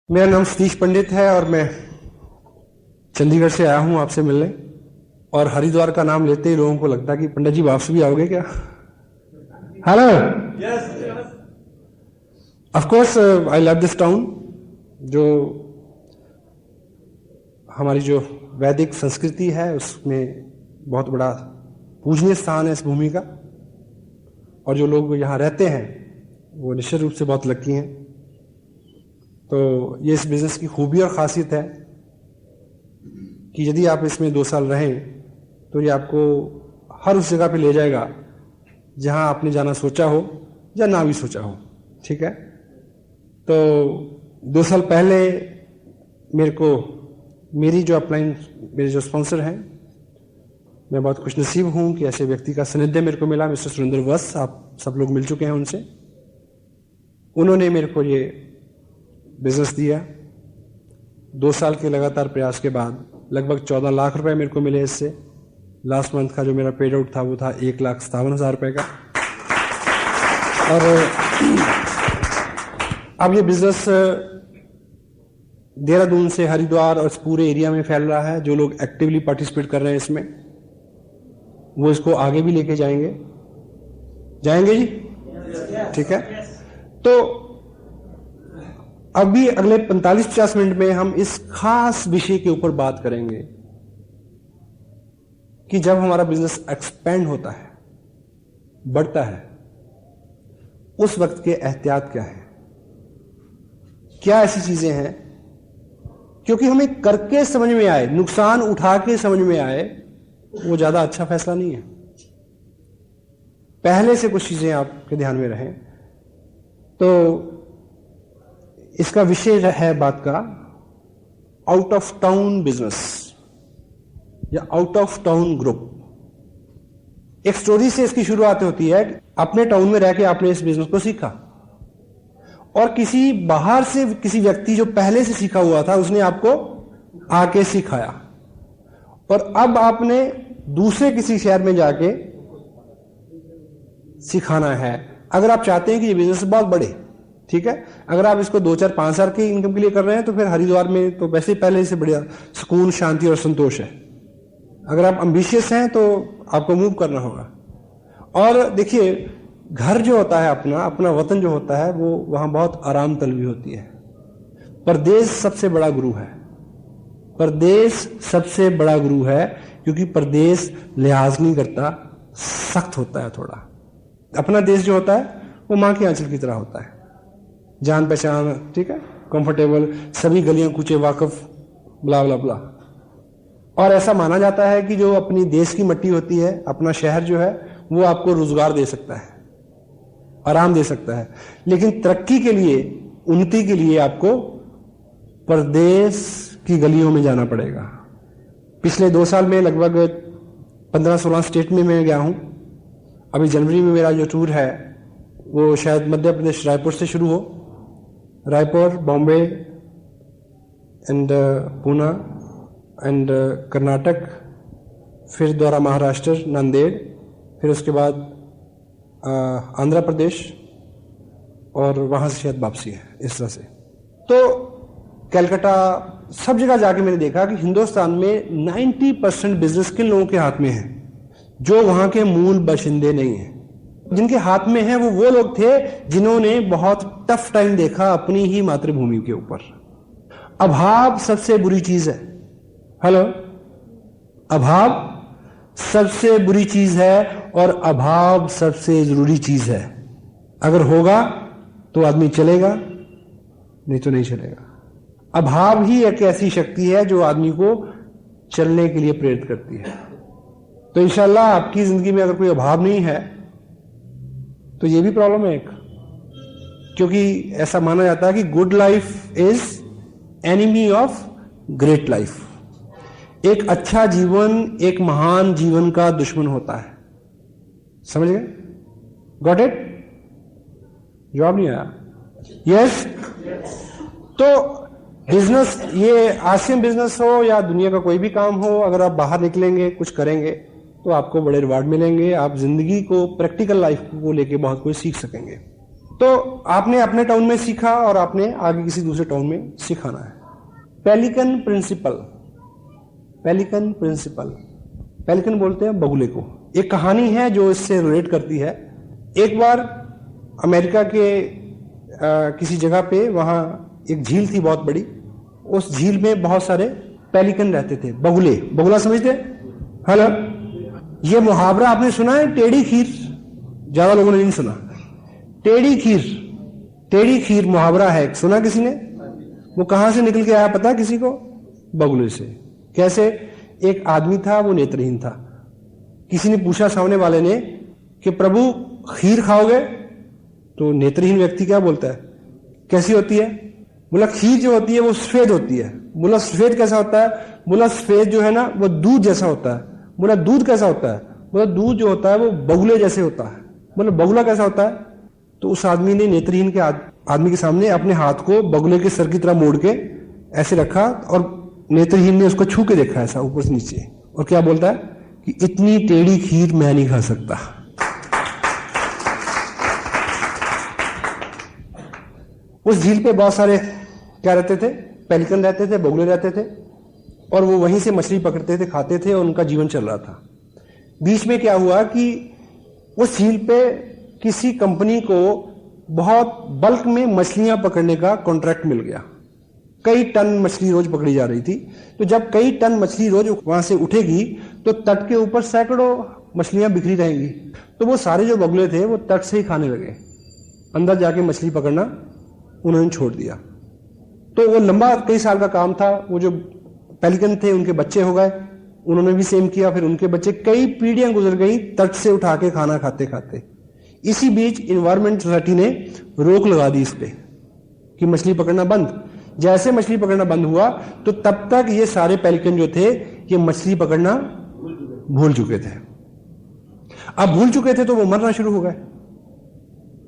मेरा नाम सतीश पंडित है और मैं चंडीगढ़ से आया हूं आपसे मिलने। और हरिद्वार का नाम लेते ही लोगों को लगता है कि पंडित जी वापस भी आओगे क्या? Hello, of course I love this town. जो हमारी जो वैदिक संस्कृति है उसमें बहुत बड़ा पूजनीय स्थान है इस भूमि का, और जो लोग यहाँ रहते हैं वो निश्चित रूप से बहुत लकी हैं। तो ये इस बिजनेस की खूबी और ख़ासियत है कि यदि आप इसमें 2 साल रहें तो ये आपको हर उस जगह पे ले जाएगा जहां आपने जाना सोचा हो या ना भी सोचा हो। ठीक है, तो 2 साल पहले मेरी जो अपलाइन मेरे जो स्पॉन्सर हैं, मैं बहुत खुशनसीब हूं कि ऐसे व्यक्ति का सानिध्य मेरे को मिला। मिस्टर सुरेंद्र वत्स, आप सब लोग मिल चुके हैं उनसे। उन्होंने मेरे को ये बिजनेस दिया। 2 साल के लगातार प्रयास के बाद लगभग 14 लाख रुपए मेरे को मिले इससे। लास्ट मंथ का जो मेरा पेड आउट था वो था 1,57,000 रुपए का। और अब ये बिजनेस देहरादून से हरिद्वार और इस पूरे एरिया में फैल रहा है। जो लोग एक्टिवली पार्टिसिपेट कर रहे हैं इसमें, वो इसको आगे भी लेके जाएंगे जी। ठीक है, तो अभी अगले 45-50 मिनट में हम इस खास विषय के ऊपर बात करेंगे कि जब हमारा बिजनेस एक्सपेंड होता है, बढ़ता है, उस वक्त के एहतियात क्या है, क्या ऐसी चीजें हैं क्योंकि हमें करके समझ में आए, नुकसान उठा के समझ में आए, वो ज्यादा अच्छा फैसला नहीं है। पहले से कुछ चीजें आपके ध्यान में रहें। तो इसका विषय है बात का आउट ऑफ टाउन बिजनेस या आउट ऑफ टाउन ग्रुप। एक स्टोरी से इसकी शुरुआत होती है। अपने टाउन में रह के आपने इस बिजनेस को सीखा और किसी बाहर से किसी व्यक्ति जो पहले से सीखा हुआ था उसने आपको आके सिखाया, और अब आपने दूसरे किसी शहर में जाके सिखाना है। अगर आप चाहते हैं कि ये बिजनेस बहुत बढ़े, ठीक है, अगर आप इसको 2-4-5 हजार की इनकम के लिए कर रहे हैं तो फिर हरिद्वार में तो वैसे ही पहले से बढ़िया सुकून, शांति और संतोष है। अगर आप एम्बिशियस हैं तो आपको मूव करना होगा। और देखिए, घर जो होता है, अपना वतन जो होता है, वो वहां बहुत आराम तलबी होती है। परदेश सबसे बड़ा गुरु है। परदेश सबसे बड़ा गुरु है क्योंकि परदेश लिहाज नहीं करता, सख्त होता है थोड़ा। अपना देश जो होता है वो मां के आंचल की तरह होता है, जान पहचान, ठीक है, कंफर्टेबल, सभी गलियां कूचे वाकफ, ब्ला ब्ला ब्ला। और ऐसा माना जाता है कि जो अपनी देश की मिट्टी होती है, अपना शहर जो है, वो आपको रोजगार दे सकता है, आराम दे सकता है। लेकिन तरक्की के लिए, उन्नति के लिए आपको परदेश की गलियों में जाना पड़ेगा। पिछले 2 साल में लगभग 15-16 स्टेट में मैं गया हूं। अभी जनवरी में मेरा जो टूर है वो शायद मध्य प्रदेश रायपुर से शुरू हो, रायपुर, बॉम्बे एंड पूना एंड कर्नाटक, फिर द्वारा महाराष्ट्र, नांदेड़, फिर उसके बाद आंध्र प्रदेश, और वहां से शायद वापसी है, इस तरह से। तो कलकत्ता, सब जगह जाके मैंने देखा कि हिंदुस्तान में 90% बिजनेस किन लोगों के हाथ में है जो वहां के मूल बाशिंदे नहीं हैं। जिनके हाथ में है वो लोग थे जिन्होंने बहुत टफ टाइम देखा अपनी ही मातृभूमि के ऊपर। अभाव सबसे बुरी चीज है। हेलो, अभाव सबसे बुरी चीज है और अभाव सबसे जरूरी चीज है। अगर होगा तो आदमी चलेगा, नहीं तो नहीं चलेगा। अभाव ही एक ऐसी शक्ति है जो आदमी को चलने के लिए प्रेरित करती है। तो इंशाल्लाह आपकी जिंदगी में अगर कोई अभाव नहीं है तो ये भी प्रॉब्लम है एक, क्योंकि ऐसा माना जाता है कि good life is enemy of great life. एक अच्छा जीवन एक महान जीवन का दुश्मन होता है। समझ गए? Got it? जवाब नहीं आया? यस? तो बिजनेस, ये आसियन बिजनेस हो या दुनिया का कोई भी काम हो, अगर आप बाहर निकलेंगे, कुछ करेंगे तो आपको बड़े रिवार्ड मिलेंगे। आप जिंदगी को, प्रैक्टिकल लाइफ को लेके बहुत कुछ सीख सकेंगे। तो आपने अपने टाउन में सीखा और आपने आगे किसी दूसरे टाउन में सिखाना है। Pelican principle, pelican principle, pelican बोलते हैं बगुले को। एक कहानी है जो इससे रिलेट करती है। एक बार अमेरिका के किसी जगह पे वहां एक झील थी बहुत बड़ी। उस झील में बहुत सारे पेलिकन रहते थे, बगुले। बगुला समझते? हेलो, ये मुहावरा आपने सुना है, टेढ़ी खीर? ज्यादा लोगों ने नहीं सुना। टेढ़ी खीर, टेढ़ी खीर मुहावरा है, सुना किसी ने? वो कहां से निकल के आया पता किसी को? बगुले से। कैसे? एक आदमी था, वो नेत्रहीन था। किसी ने पूछा सामने वाले ने कि प्रभु खीर खाओगे? तो नेत्रहीन व्यक्ति क्या बोलता है, कैसी होती है? बोला खीर जो होती है वो सफेद होती है। बोला सफेद कैसा होता है? बोला सफेद जो है ना वो दूध जैसा होता है। बोला दूध कैसा होता है? बोला दूध जो होता है वो बगुले जैसे होता है। बोला बगुला कैसा होता है? तो उस आदमी ने नेत्रहीन के आदमी के सामने अपने हाथ को बगुले के सर की तरह मोड़ के ऐसे रखा और नेत्रहीन ने उसको छू के देखा ऐसा ऊपर से नीचे, और क्या बोलता है कि इतनी टेढ़ी खीर मैं नहीं खा सकता। उस झील पे बहुत सारे क्या रहते थे? पेलिकन रहते थे, बगुले रहते थे, और वो वहीं से मछली पकड़ते थे, खाते थे, और उनका जीवन चल रहा था। बीच में क्या हुआ कि उस झील पे किसी कंपनी को बहुत बल्क में मछलियां पकड़ने का कॉन्ट्रैक्ट मिल गया। कई टन मछली रोज पकड़ी जा रही थी। तो जब कई टन मछली रोज वहां से उठेगी तो तट के ऊपर सैकड़ों मछलियां बिखरी रहेंगी। तो वो सारे जो बगुले थे वो तट से ही खाने लगे, अंदर जाके मछली पकड़ना उन्होंने छोड़ दिया। तो वो लंबा कई साल का काम था। वो जो पेलिकन थे उनके बच्चे हो गए, उन्होंने भी सेम किया, फिर उनके बच्चे, कई पीढ़ियां गुजर गई तट से उठा के खाना खाते खाते। इसी बीच इन्वायरमेंट सोसाइटी ने रोक लगा दी इस पे कि मछली पकड़ना बंद। जैसे मछली पकड़ना बंद हुआ तो तब तक ये सारे पेलिकन जो थे ये मछली पकड़ना भूल चुके थे। अब भूल चुके थे तो वो मरना शुरू हो गए।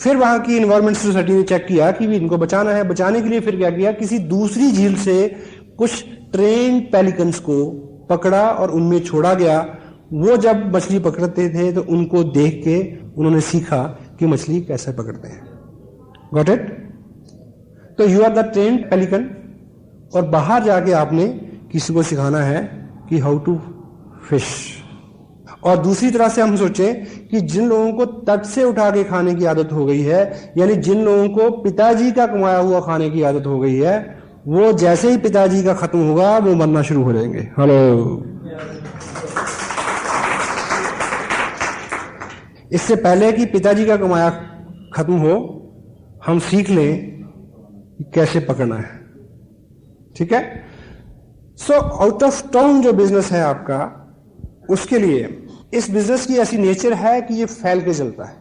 फिर वहां की इन्वायरमेंट सोसाइटी ने चेक किया कि भी इनको बचाना है। बचाने के लिए फिर क्या किया, किसी दूसरी झील से कुछ ट्रेन पेलिकन्स को पकड़ा और उनमें छोड़ा गया। वो जब मछली पकड़ते थे तो उनको देख के उन्होंने सीखा कि मछली कैसे पकड़ते हैं। Got it? तो you are the trained pelican, और बाहर जाके आपने किसी को सिखाना है कि हाउ टू फिश। और दूसरी तरह से हम सोचें कि जिन लोगों को तट से उठा के खाने की आदत हो गई है, यानी जिन लोगों को पिताजी का कमाया हुआ खाने की आदत हो गई है, वो जैसे ही पिताजी का खत्म होगा वो मरना शुरू हो जाएंगे। हेलो, इससे पहले कि पिताजी का कमाया खत्म हो, हम सीख लें कि कैसे पकड़ना है। ठीक है? सो आउट ऑफ टाउन जो बिजनेस है आपका, उसके लिए इस बिजनेस की ऐसी नेचर है कि ये फैल के चलता है।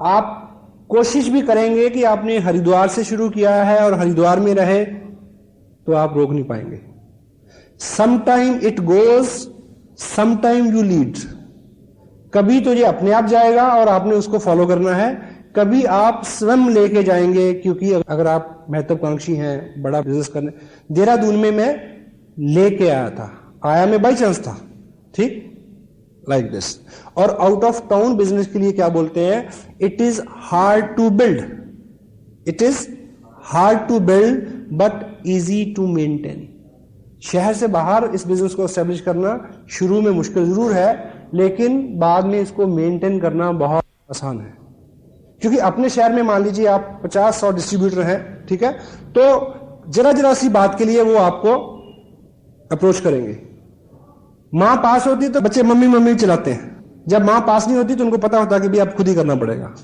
आप कोशिश भी करेंगे कि आपने हरिद्वार से शुरू किया है और हरिद्वार में रहे, तो आप रोक नहीं पाएंगे। Sometime it goes, sometime you lead. कभी तो ये अपने आप जाएगा और आपने उसको फॉलो करना है, कभी आप स्वयं लेके जाएंगे। क्योंकि अगर आप महत्वाकांक्षी हैं, बड़ा बिजनेस करने, देहरादून में मैं लेके आया था, आया मैं बाई चांस था, ठीक, लाइक दिस। और आउट ऑफ टाउन बिजनेस के लिए क्या बोलते हैं, it is hard to build, it is hard to build but easy to maintain. शहर से बाहर इस बिजनेस को एस्टेब्लिश करना शुरू में मुश्किल जरूर है, लेकिन बाद में इसको मेंटेन करना बहुत आसान है। क्योंकि अपने शहर में मान लीजिए आप 50-100 डिस्ट्रीब्यूटर हैं, ठीक है, तो जरा जरा सी बात के लिए वो आपको अप्रोच करेंगे। मां पास होती है तो बच्चे मम्मी मम्मी चलाते हैं, जब मां पास नहीं होती तो उनको पता होता कि भी आप खुद ही करना पड़ेगा।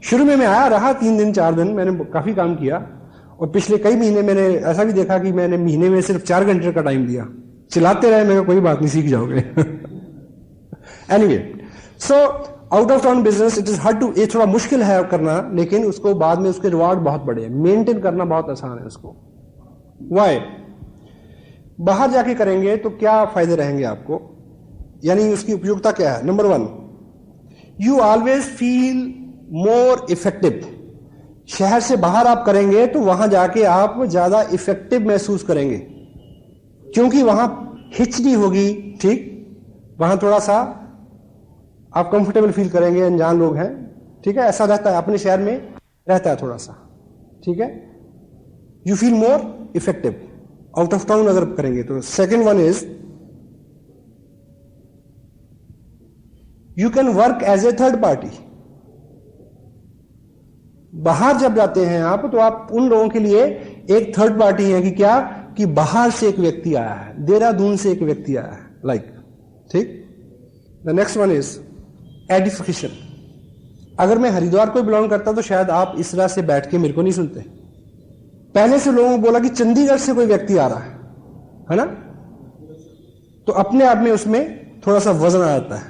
शुरू में मैं आया रहा 3 दिन 4 दिन, मैंने काफी काम किया, और पिछले कई महीने मैंने ऐसा भी देखा कि मैंने महीने में सिर्फ 4 घंटे का टाइम दिया, चिल्लाते रहे, मैंने कोई बात नहीं, सीख जाओगे। Anyway, so out of town business it is hard to, ये थोड़ा मुश्किल है करना, लेकिन उसको बाद में उसके रिवार्ड बहुत बड़े हैं। मेंटेन करना बहुत आसान है उसको। वाई? बाहर जाके करेंगे तो क्या फायदे रहेंगे आपको, यानी उसकी उपयोगिता क्या है? Number 1, you always feel more effective. शहर से बाहर आप करेंगे तो वहां जाके आप ज्यादा इफेक्टिव महसूस करेंगे, क्योंकि वहां हिचकी होगी, ठीक, वहां थोड़ा सा आप कंफर्टेबल फील करेंगे, अनजान लोग हैं, ठीक है, ऐसा रहता है, अपने शहर में रहता है थोड़ा सा, ठीक है। You feel more effective out of town अगर करेंगे तो। Second one is you can work as a third party. बाहर जब जाते हैं आप, तो आप उन लोगों के लिए एक थर्ड पार्टी है कि क्या, कि बाहर से एक व्यक्ति आया है, देहरादून से एक व्यक्ति आया है, लाइक, ठीक। The next one is edification. अगर मैं हरिद्वार को बिलोंग करता तो शायद आप इस तरह से बैठ के मेरे को नहीं सुनते। पहले से लोगों को बोला कि चंडीगढ़ से कोई व्यक्ति आ रहा है ना, तो अपने आप में उसमें थोड़ा सा वजन आ जाता है,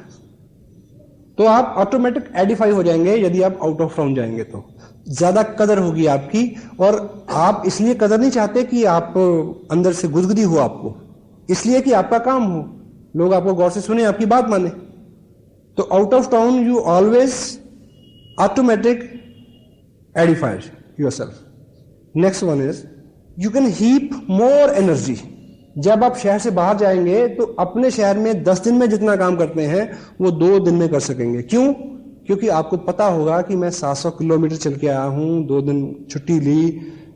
तो आप ऑटोमेटिक एडिफाई हो जाएंगे। यदि आप आउट ऑफ टाउन जाएंगे तो ज्यादा कदर होगी आपकी, और आप इसलिए कदर नहीं चाहते कि आप अंदर से गुदगुदी हो आपको, इसलिए कि आपका काम हो, लोग आपको गौर से सुने, आपकी बात माने। तो out of town you always automatic edified yourself. Next one is you can heap more energy. जब आप शहर से बाहर जाएंगे तो अपने शहर में 10 दिन में जितना काम करते हैं वो 2 दिन में कर सकेंगे। क्यों? क्योंकि आपको पता होगा कि मैं 700 किलोमीटर चल के आया हूं, 2 दिन छुट्टी ली,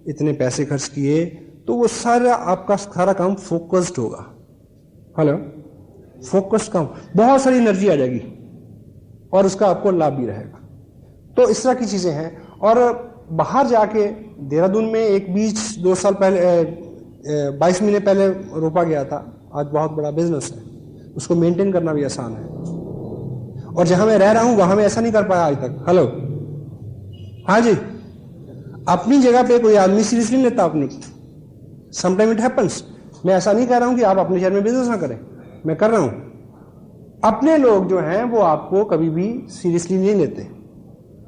इतने पैसे खर्च किए, तो वो सारा आपका सारा काम फोकस्ड होगा। हेलो, फोकस्ड काम, बहुत सारी एनर्जी आ जाएगी और उसका आपको लाभ भी रहेगा। तो इस तरह की चीजें हैं। और बाहर जाके देहरादून में एक बीज 2 साल पहले 22 महीने पहले रोपा गया था, आज बहुत बड़ा बिजनेस है, उसको मेंटेन करना भी आसान है। और जहां मैं रह रहा हूं वहां मैं ऐसा नहीं कर पाया आज तक। हेलो, हाँ जी, अपनी जगह पे कोई आदमी सीरियसली नहीं लेता अपनी, समटाइम इट हैपेंस। मैं ऐसा नहीं कह रहा हूं कि आप अपने शहर में बिजनेस ना करें, मैं कर रहा हूं। अपने लोग जो हैं वो आपको कभी भी सीरियसली नहीं लेते।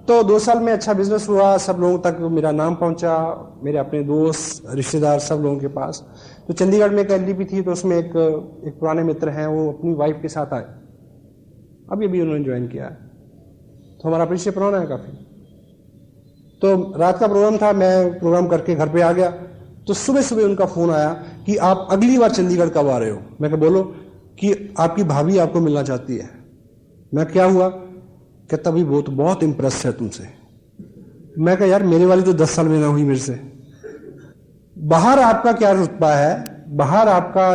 तो 2 साल में अच्छा बिजनेस हुआ, सब लोगों तक मेरा नाम पहुंचा, मेरे अपने दोस्त रिश्तेदार सब लोगों के पास। तो चंडीगढ़ में एक एलडीपी थी, तो उसमें एक पुराने मित्र हैं, वो अपनी वाइफ के साथ आए, अभी अभी उन्होंने ज्वाइन किया है, तो हमारा परिचय पुराना है काफी। तो रात का प्रोग्राम था, मैं प्रोग्राम करके घर पे आ गया, तो सुबह सुबह उनका फोन आया कि आप अगली बार चंडीगढ़ कब आ रहे हो। मैं कहा बोलो, कि आपकी भाभी आपको मिलना चाहती है। मैं क्या हुआ? कहता भी वो तो बहुत इंप्रेस है तुमसे। मैं कहा यार मेरे वाली तो 10 साल में ना हुई मेरे से। बाहर आपका क्या रुतबा है, बाहर आपका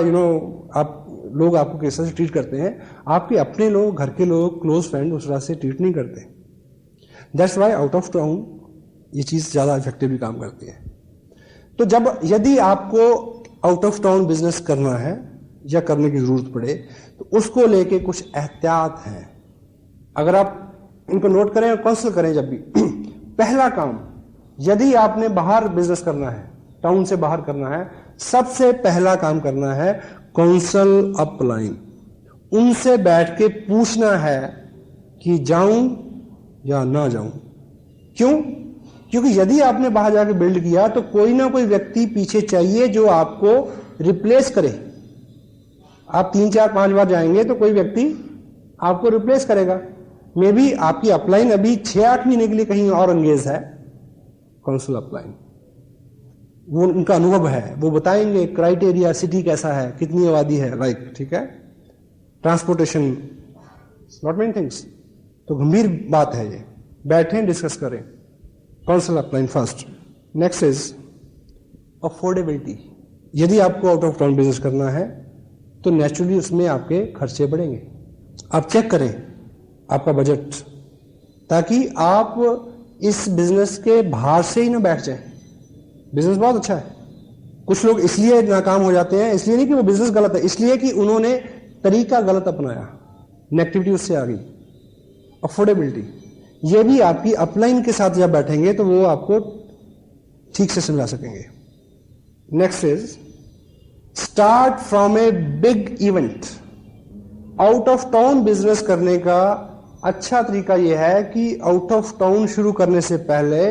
आप लोग आपको किस तरह से ट्रीट करते हैं, आपके अपने लोग, घर के लोग, क्लोज फ्रेंड उस तरह से ट्रीट नहीं करते। That's why out of town ये चीज ज्यादा इफेक्टिवली काम करती है। तो यदि आपको आउट ऑफ टाउन बिजनेस करना है या करने की जरूरत पड़े, तो उसको लेके कुछ एहतियात हैं। अगर आप इनको नोट करें और कंसल्ट करें जब भी पहला काम, यदि आपने बाहर बिजनेस करना है, टाउन से बाहर करना है, सबसे पहला काम करना है काउंसल अपलाइन। उनसे बैठ के पूछना है कि जाऊं या ना जाऊं। क्यों? क्योंकि यदि आपने बाहर जाके बिल्ड किया तो कोई ना कोई व्यक्ति पीछे चाहिए जो आपको रिप्लेस करे। आप 3, 4, 5 बार जाएंगे तो कोई व्यक्ति आपको रिप्लेस करेगा। मे बी आपकी अपलाइन अभी 6-8 महीने के लिए कहीं और एंगेज है, काउंसिल अपलाइन, वो उनका अनुभव है, वो बताएंगे क्राइटेरिया, सिटी कैसा है, कितनी आबादी है, लाइक, ठीक है, ट्रांसपोर्टेशन, नॉट मेनी थिंग्स। तो गंभीर बात है ये, बैठें डिस्कस करें। Council upline first. Next is affordability. यदि आपको आउट ऑफ टाउन बिजनेस करना है तो नेचुरली उसमें आपके खर्चे बढ़ेंगे। आप चेक करें आपका बजट, ताकि आप इस बिजनेस के बाहर से ही ना बैठ जाएं। बिजनेस बहुत अच्छा है, कुछ लोग इसलिए नाकाम हो जाते हैं, इसलिए नहीं कि वो बिजनेस गलत है, इसलिए कि उन्होंने तरीका गलत अपनाया, नेगेटिविटी उससे आ गई। अफोर्डेबिलिटी, ये भी आपकी अपलाइन के साथ जब बैठेंगे तो वो आपको ठीक से समझा सकेंगे। Next is start from a big event. Out of town business करने का अच्छा तरीका यह है कि आउट ऑफ टाउन शुरू करने से पहले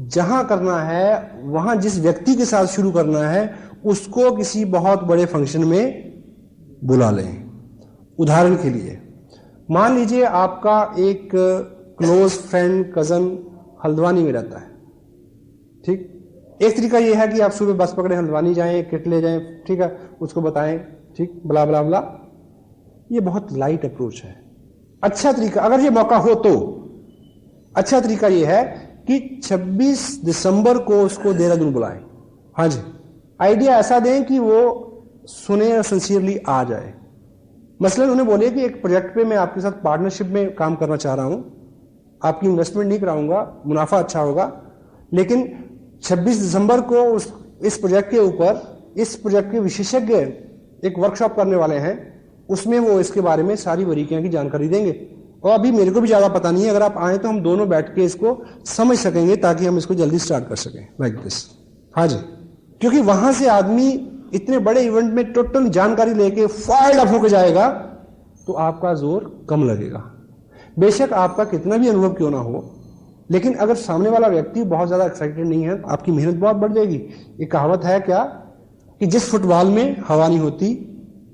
जहां करना है, वहां जिस व्यक्ति के साथ शुरू करना है, उसको किसी बहुत बड़े फंक्शन में बुला लें। उदाहरण के लिए मान लीजिए आपका एक क्लोज फ्रेंड, कजन हल्द्वानी में रहता है, ठीक। एक तरीका यह है कि आप सुबह बस पकड़े हल्द्वानी जाएं, किट ले जाएं, ठीक है, उसको बताएं, ठीक, बला बला बला। ये बहुत लाइट अप्रोच है। अच्छा तरीका, अगर ये मौका हो तो अच्छा तरीका यह है कि 26 दिसंबर को उसको देहरादून बुलाएं। हाँ जी, आइडिया ऐसा दें कि वो सुने और सिंसियरली आ जाए। मसलन उन्हें बोलिए कि एक प्रोजेक्ट पे मैं आपके साथ पार्टनरशिप में काम करना चाह रहा हूं, आपकी इन्वेस्टमेंट नहीं कराऊंगा, मुनाफा अच्छा होगा, लेकिन 26 दिसंबर को इस प्रोजेक्ट के ऊपर इस प्रोजेक्ट के विशेषज्ञ एक वर्कशॉप करने वाले हैं, उसमें वो इसके बारे में सारी बारीकियां की जानकारी देंगे। और अभी मेरे को भी ज्यादा पता नहीं है, अगर आप आए तो हम दोनों बैठ के इसको समझ सकेंगे ताकि हम इसको जल्दी स्टार्ट कर सकें, लाइक दिस। हाँ जी, क्योंकि वहां से आदमी इतने बड़े इवेंट में टोटल जानकारी लेके फायर्ड अप होकर जाएगा तो आपका जोर कम लगेगा। बेशक आपका कितना भी अनुभव क्यों ना हो, लेकिन अगर सामने वाला व्यक्ति बहुत ज्यादा एक्साइटेड नहीं है तो आपकी मेहनत बहुत बढ़ जाएगी। एक कहावत है क्या कि जिस फुटबॉल में हवा नहीं होती,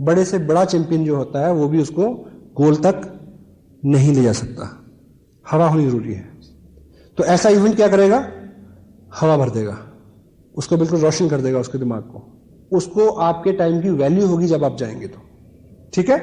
बड़े से बड़ा चैंपियन जो होता है वो भी उसको गोल तक नहीं ले जा सकता। हवा होनी जरूरी है। तो ऐसा इवेंट क्या करेगा, हवा भर देगा, उसको बिल्कुल रोशन कर देगा, उसके दिमाग को। उसको आपके टाइम की वैल्यू होगी जब आप जाएंगे तो। ठीक है।